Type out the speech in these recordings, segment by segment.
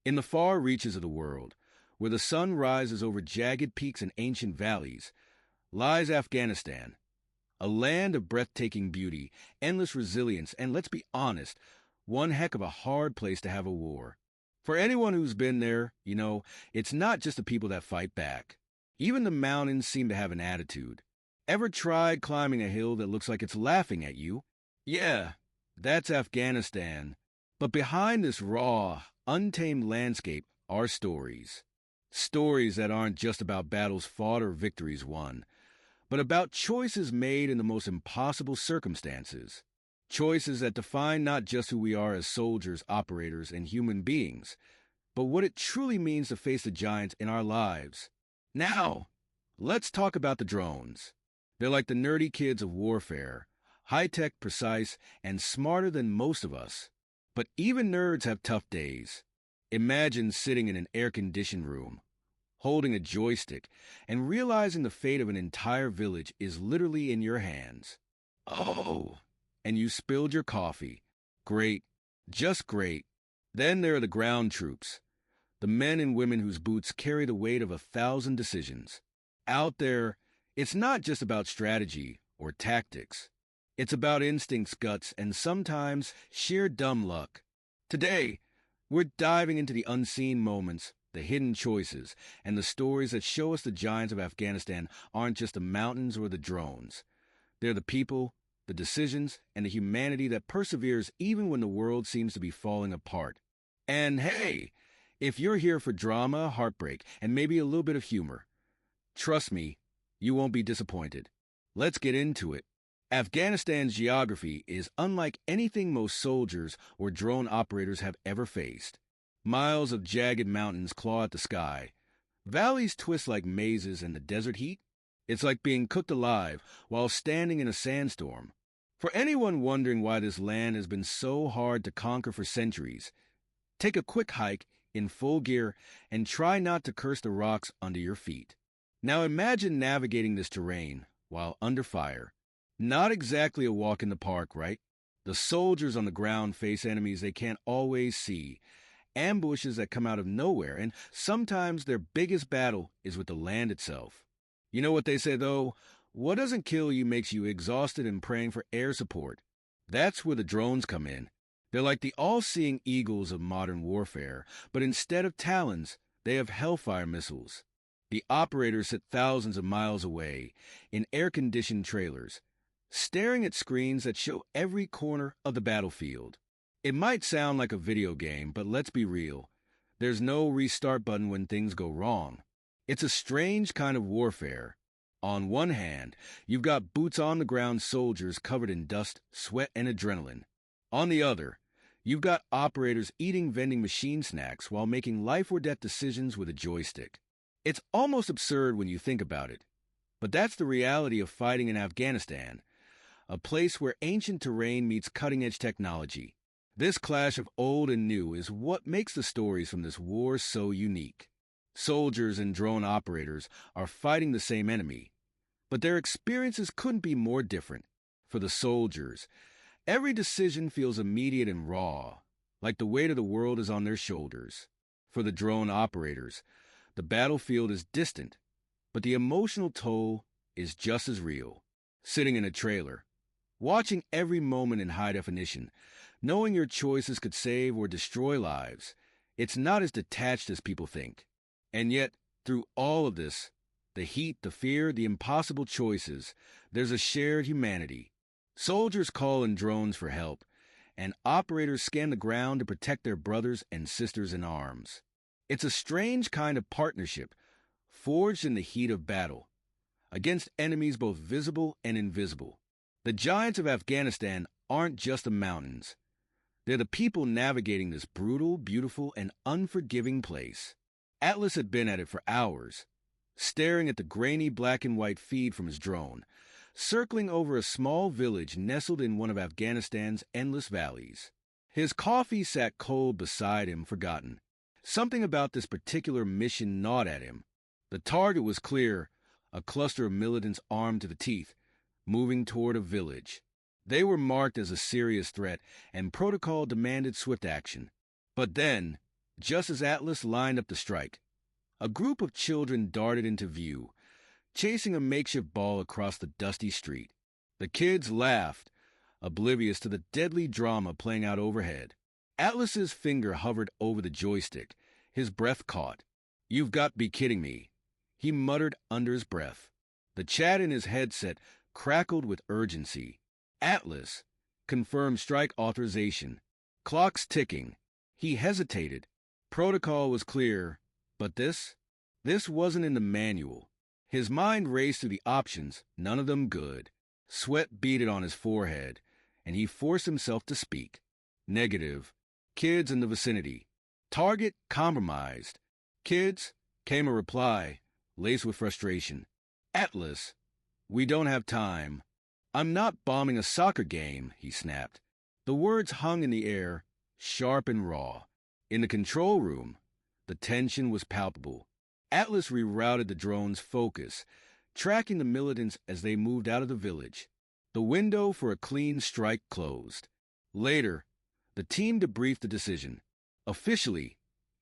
In the far reaches of the world, where the sun rises over jagged peaks and ancient valleys, lies Afghanistan, a land of breathtaking beauty, endless resilience, and let's be honest, one heck of a hard place to have a war. For anyone who's been there, it's not just the people that fight back. Even the mountains seem to have an attitude. Ever tried climbing a hill that looks like it's laughing at you? Yeah, that's Afghanistan. But behind this raw, untamed landscape are stories. Stories that aren't just about battles fought or victories won, but about choices made in the most impossible circumstances. Choices that define not just who we are as soldiers, operators, and human beings, but what it truly means to face the giants in our lives. Now, let's talk about the drones. They're like the nerdy kids of warfare, high-tech, precise, and smarter than most of us. But even nerds have tough days. Imagine sitting in an air-conditioned room, holding a joystick, and realizing the fate of an entire village is literally in your hands. Oh, and you spilled your coffee. Great, just great. Then there are the ground troops, the men and women whose boots carry the weight of 1,000 decisions. Out there, it's not just about strategy or tactics. It's about instincts, guts, and sometimes sheer dumb luck. Today, we're diving into the unseen moments, the hidden choices, and the stories that show us the giants of Afghanistan aren't just the mountains or the drones. They're the people, the decisions, and the humanity that perseveres even when the world seems to be falling apart. And hey, if you're here for drama, heartbreak, and maybe a little bit of humor, trust me, you won't be disappointed. Let's get into it. Afghanistan's geography is unlike anything most soldiers or drone operators have ever faced. Miles of jagged mountains claw at the sky. Valleys twist like mazes in the desert heat. It's like being cooked alive while standing in a sandstorm. For anyone wondering why this land has been so hard to conquer for centuries, take a quick hike in full gear and try not to curse the rocks under your feet. Now imagine navigating this terrain while under fire. Not exactly a walk in the park, right? The soldiers on the ground face enemies they can't always see, ambushes that come out of nowhere, and sometimes their biggest battle is with the land itself. You know what they say, though? What doesn't kill you makes you exhausted and praying for air support. That's where the drones come in. They're like the all-seeing eagles of modern warfare, but instead of talons, they have hellfire missiles. The operators sit thousands of miles away, in air-conditioned trailers, staring at screens that show every corner of the battlefield. It might sound like a video game, but let's be real. There's no restart button when things go wrong. It's a strange kind of warfare. On one hand, you've got boots-on-the-ground soldiers covered in dust, sweat, and adrenaline. On the other, you've got operators eating vending machine snacks while making life-or-death decisions with a joystick. It's almost absurd when you think about it, but that's the reality of fighting in Afghanistan, a place where ancient terrain meets cutting-edge technology. This clash of old and new is what makes the stories from this war so unique. Soldiers and drone operators are fighting the same enemy, but their experiences couldn't be more different. For the soldiers, every decision feels immediate and raw, like the weight of the world is on their shoulders. For the drone operators, the battlefield is distant, but the emotional toll is just as real. Sitting in a trailer, watching every moment in high definition, knowing your choices could save or destroy lives, it's not as detached as people think. And yet, through all of this, the heat, the fear, the impossible choices, there's a shared humanity. Soldiers call in drones for help, and operators scan the ground to protect their brothers and sisters in arms. It's a strange kind of partnership, forged in the heat of battle, against enemies both visible and invisible. The giants of Afghanistan aren't just the mountains. They're the people navigating this brutal, beautiful, and unforgiving place. Atlas had been at it for hours, staring at the grainy black and white feed from his drone, circling over a small village nestled in one of Afghanistan's endless valleys. His coffee sat cold beside him, forgotten. Something about this particular mission gnawed at him. The target was clear, a cluster of militants armed to the teeth, moving toward a village. They were marked as a serious threat, and protocol demanded swift action. But then, just as Atlas lined up to strike. A group of children darted into view, chasing a makeshift ball across the dusty street. The kids laughed, oblivious to the deadly drama playing out overhead. Atlas's finger hovered over the joystick, his breath caught. "You've got to be kidding me," he muttered under his breath. The chat in his headset crackled with urgency. "Atlas, confirm strike authorization. Clock's ticking." He hesitated. Protocol was clear, but this wasn't in the manual. His mind raced through the options, none of them good. Sweat beaded on his forehead, and he forced himself to speak. "Negative. Kids in the vicinity. Target compromised." "Kids," came a reply, laced with frustration. "Atlas, we don't have time." "I'm not bombing a soccer game," he snapped. The words hung in the air, sharp and raw. In the control room, the tension was palpable. Atlas rerouted the drone's focus, tracking the militants as they moved out of the village. The window for a clean strike closed. Later, the team debriefed the decision. Officially,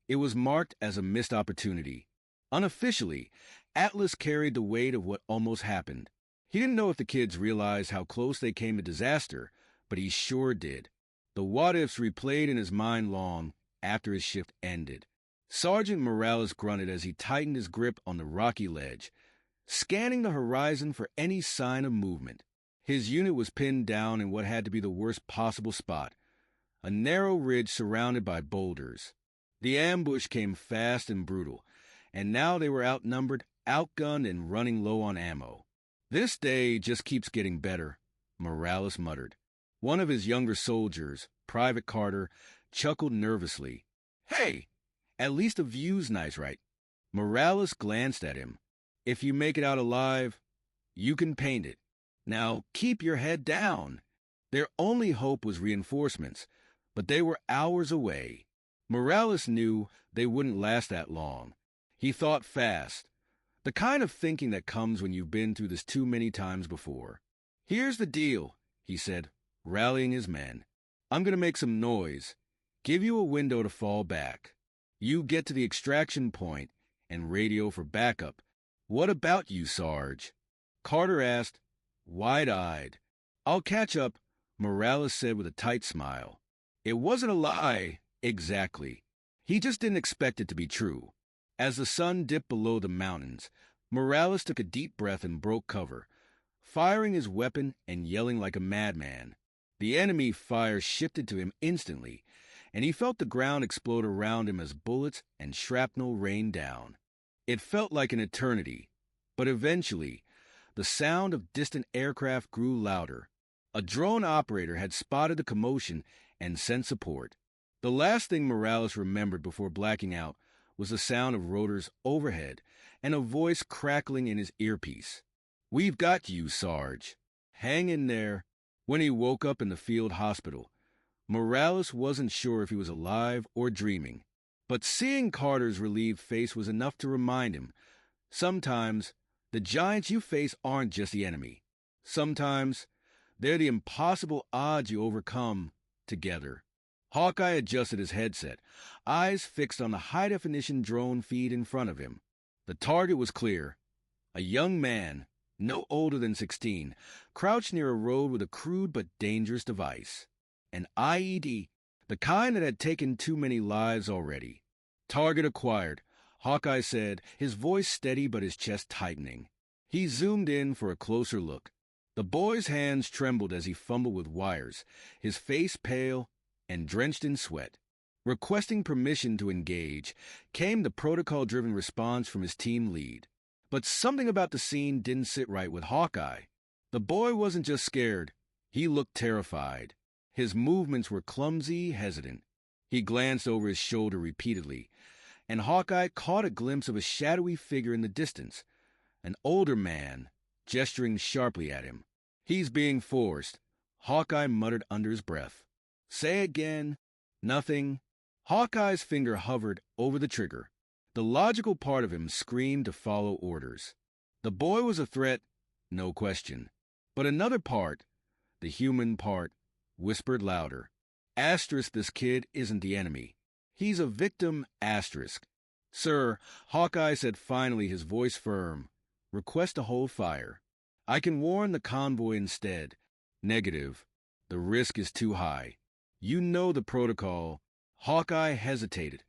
it was marked as a missed opportunity. Unofficially, Atlas carried the weight of what almost happened. He didn't know if the kids realized how close they came to disaster, but he sure did. The what-ifs replayed in his mind long after his shift ended. Sergeant Morales grunted as he tightened his grip on the rocky ledge, scanning the horizon for any sign of movement. His unit was pinned down in what had to be the worst possible spot, a narrow ridge surrounded by boulders. The ambush came fast and brutal, and now they were outnumbered, outgunned, and running low on ammo. "This day just keeps getting better," Morales muttered. One of his younger soldiers, Private Carter, chuckled nervously. "Hey, at least the view's nice, right?" Morales glanced at him. "If you make it out alive, you can paint it. Now keep your head down." Their only hope was reinforcements, but they were hours away. Morales knew they wouldn't last that long. He thought fast, the kind of thinking that comes when you've been through this too many times before. "Here's the deal," he said, rallying his men. "I'm going to make some noise, give you a window to fall back. You get to the extraction point and radio for backup. What about you, Sarge?" Carter asked, wide-eyed. "I'll catch up," Morales said with a tight smile. It wasn't a lie, exactly. He just didn't expect it to be true. As the sun dipped below the mountains, Morales took a deep breath and broke cover, firing his weapon and yelling like a madman. The enemy fire shifted to him instantly, and he felt the ground explode around him as bullets and shrapnel rained down. It felt like an eternity, but eventually, the sound of distant aircraft grew louder. A drone operator had spotted the commotion and sent support. The last thing Morales remembered before blacking out was the sound of rotors overhead and a voice crackling in his earpiece. "We've got you, Sarge. Hang in there." When he woke up in the field hospital, Morales wasn't sure if he was alive or dreaming. But seeing Carter's relieved face was enough to remind him, sometimes the giants you face aren't just the enemy. Sometimes they're the impossible odds you overcome together. Hawkeye adjusted his headset, eyes fixed on the high-definition drone feed in front of him. The target was clear. A young man, no older than 16, crouched near a road with a crude but dangerous device. An IED, the kind that had taken too many lives already. "Target acquired," Hawkeye said, his voice steady but his chest tightening. He zoomed in for a closer look. The boy's hands trembled as he fumbled with wires, his face pale and drenched in sweat. Requesting permission to engage, came the protocol-driven response from his team lead. But something about the scene didn't sit right with Hawkeye. The boy wasn't just scared, he looked terrified. His movements were clumsy, hesitant. He glanced over his shoulder repeatedly, and Hawkeye caught a glimpse of a shadowy figure in the distance, an older man, gesturing sharply at him. "He's being forced," Hawkeye muttered under his breath. "Say again." "Nothing." Hawkeye's finger hovered over the trigger. The logical part of him screamed to follow orders. The boy was a threat, no question. But another part, the human part, whispered louder. "Asterisk, this kid isn't the enemy. He's a victim asterisk. Sir, Hawkeye said finally, his voice firm. Request to hold fire. I can warn the convoy instead. Negative. The risk is too high. You know the protocol. Hawkeye hesitated,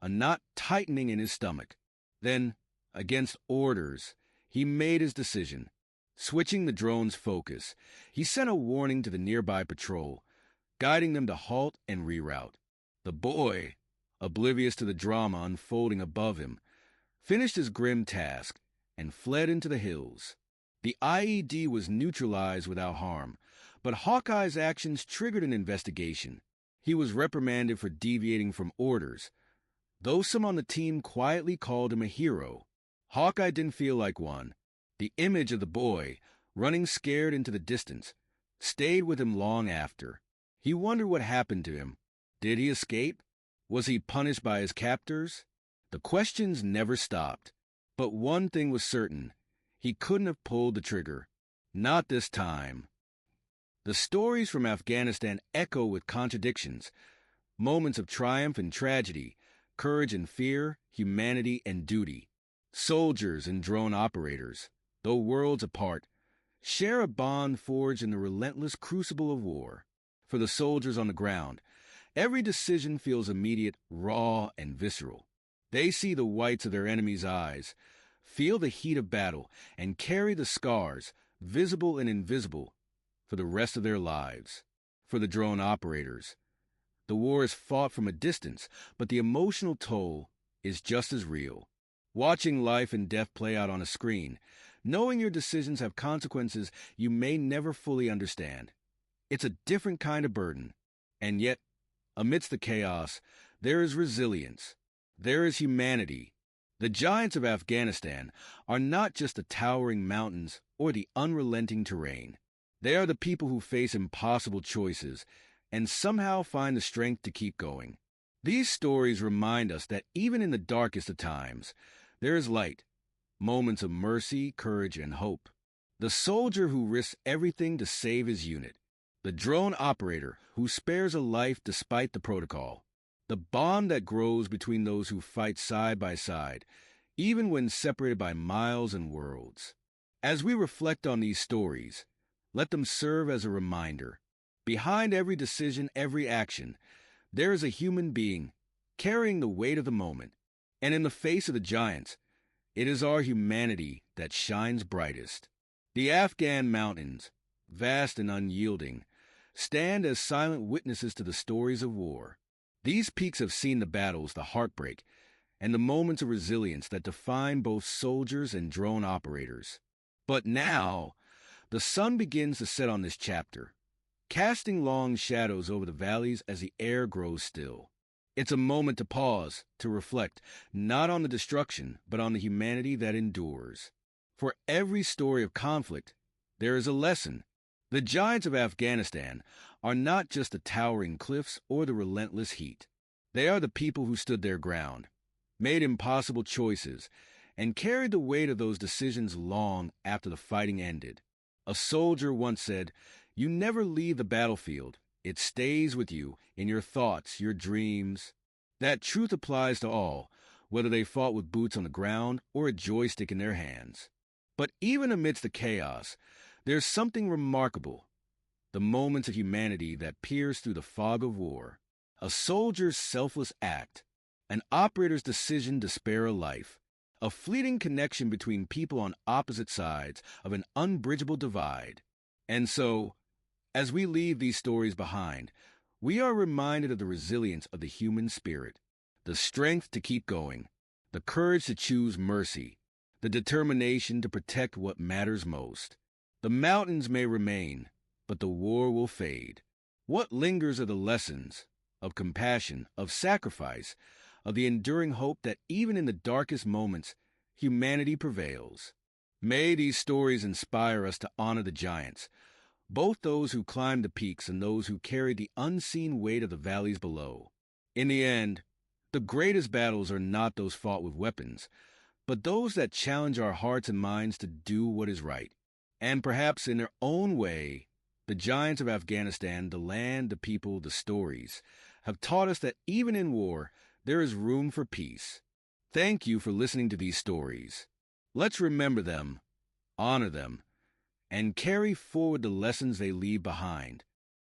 a knot tightening in his stomach. Then, against orders, he made his decision. Switching the drone's focus, he sent a warning to the nearby patrol, guiding them to halt and reroute. The boy, oblivious to the drama unfolding above him, finished his grim task and fled into the hills. The IED was neutralized without harm, but Hawkeye's actions triggered an investigation. He was reprimanded for deviating from orders, though some on the team quietly called him a hero. Hawkeye didn't feel like one. The image of the boy, running scared into the distance, stayed with him long after. He wondered what happened to him. Did he escape? Was he punished by his captors? The questions never stopped. But one thing was certain. He couldn't have pulled the trigger. Not this time. The stories from Afghanistan echo with contradictions. Moments of triumph and tragedy, courage and fear, humanity and duty. Soldiers and drone operators, though worlds apart, share a bond forged in the relentless crucible of war. For the soldiers on the ground, every decision feels immediate, raw, and visceral. They see the whites of their enemies' eyes, feel the heat of battle, and carry the scars, visible and invisible, for the rest of their lives. For the drone operators, the war is fought from a distance, but the emotional toll is just as real. Watching life and death play out on a screen, knowing your decisions have consequences you may never fully understand. It's a different kind of burden. And yet, amidst the chaos, there is resilience. There is humanity. The giants of Afghanistan are not just the towering mountains or the unrelenting terrain. They are the people who face impossible choices and somehow find the strength to keep going. These stories remind us that even in the darkest of times, there is light, moments of mercy, courage, and hope. The soldier who risks everything to save his unit. The drone operator who spares a life despite the protocol. The bond that grows between those who fight side by side, even when separated by miles and worlds. As we reflect on these stories, let them serve as a reminder. Behind every decision, every action, there is a human being carrying the weight of the moment. And in the face of the giants, it is our humanity that shines brightest. The Afghan mountains, vast and unyielding, stand as silent witnesses to the stories of war. These peaks have seen the battles, the heartbreak, and the moments of resilience that define both soldiers and drone operators. But now, the sun begins to set on this chapter, casting long shadows over the valleys as the air grows still. It's a moment to pause, to reflect, not on the destruction, but on the humanity that endures. For every story of conflict, there is a lesson. The giants of Afghanistan are not just the towering cliffs or the relentless heat. They are the people who stood their ground, made impossible choices, and carried the weight of those decisions long after the fighting ended. A soldier once said, "You never leave the battlefield. It stays with you, in your thoughts, your dreams." That truth applies to all, whether they fought with boots on the ground or a joystick in their hands. But even amidst the chaos, there's something remarkable. The moments of humanity that pierce through the fog of war. A soldier's selfless act, an operator's decision to spare a life, a fleeting connection between people on opposite sides of an unbridgeable divide. And so, as we leave these stories behind, we are reminded of the resilience of the human spirit, the strength to keep going, the courage to choose mercy, the determination to protect what matters most. The mountains may remain, but the war will fade. What lingers are the lessons of compassion, of sacrifice, of the enduring hope that even in the darkest moments, humanity prevails. May these stories inspire us to honor the giants, both those who climbed the peaks and those who carried the unseen weight of the valleys below. In the end, the greatest battles are not those fought with weapons, but those that challenge our hearts and minds to do what is right. And perhaps in their own way, the giants of Afghanistan, the land, the people, the stories, have taught us that even in war, there is room for peace. Thank you for listening to these stories. Let's remember them, honor them, and carry forward the lessons they leave behind.